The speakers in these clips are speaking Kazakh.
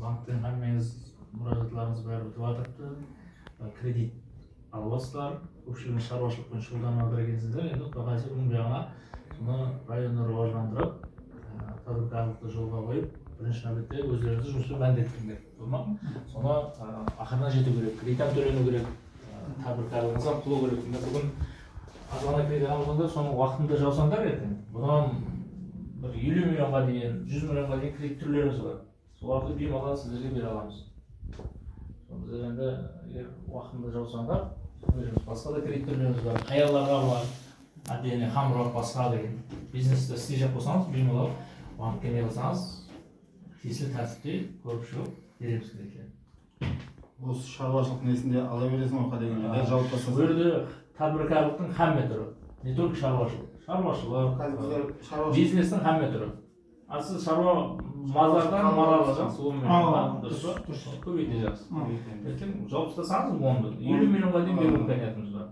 банктен хаммеңіз мұражатларыңыз бәрі өтіп жатырды. Кредит алып жатсыздар, көпшілігіңіз шаруашылықпен шұғылданып жатыр екенсіздер. Енді Құдай қаласа бүгін жаңа соны районды рыважландырып, тәуекелдікті жолға қойып, бірінші нәубетте өздеріңізді жұмыспен мәнделдіңдер. Соны ақырына жету керек, кредиттен төлену керек, тәуекелдігіңізге құлы керек. Бүгін азғана кредит алғанда соны уақытында жаусаңдар ертең. Бұдан бір 50 миллионға дейін, 100 миллионға дейін кредит түрлеріміз бар. Соларды беймалға сіздерге бере аламыз. Біздер енді егер уақытында жаусаңдар, басқа да кредит түрлеріміз бар. Қаяларға бар, отдельный хамрок басқа деген. Бизнесті істей болсаңыз, беймалға банкке не қылсаңыз, тиісті тәртіпте көріп шығып береміз кредиттерді. Осы шаруашылық несінде ала бересің ғой дегенде жауап тастасың. Бұл жерде тәбіркарлықтың хамме түрі. Не только шаруашылық. Шаруашылық, бизнестің хамме түрі. Сіз шаруа мазардан мал аласыз, 10 миллионға дұрыс па? Көбейте жақсы. Ертең жауап тастасаңыз 50 миллионға дейін беру имканиятымыз бар.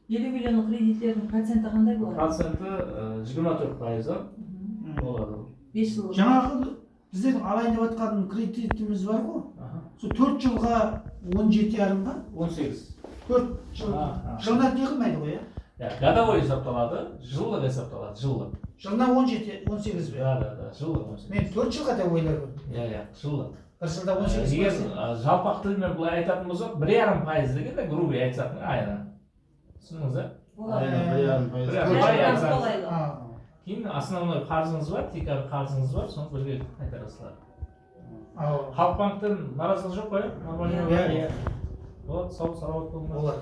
50 миллионның кредиттердің проценті қандай болады? Проценті 24% болады. 5 жыл. Жаңағы біздердің алайын деп жатқан кредитіміз бар ғой. Сол 4 жылға 17,5-ға 18. 4 жыл. Жылына не қылмайды ғой, Годовой есепталады, жылы есепталады, жылы. Жылына 17-18 бе? Да, жылы 18. Мен 4 жылға да ойлармын. Жылы. Бір жылда 18. Егер жалпақ тілмен былай айтатын болсақ, 1,5% деген де грубый айтсақ айына. Түсіндіңіз, кейін основной қарызыңыз бар, тикар қарызыңыз бар, соны бірге қайтарасыздар. Халық банктен наразылық жоқ қой? Иә. Болады, сау салауат болыңыз. Болады,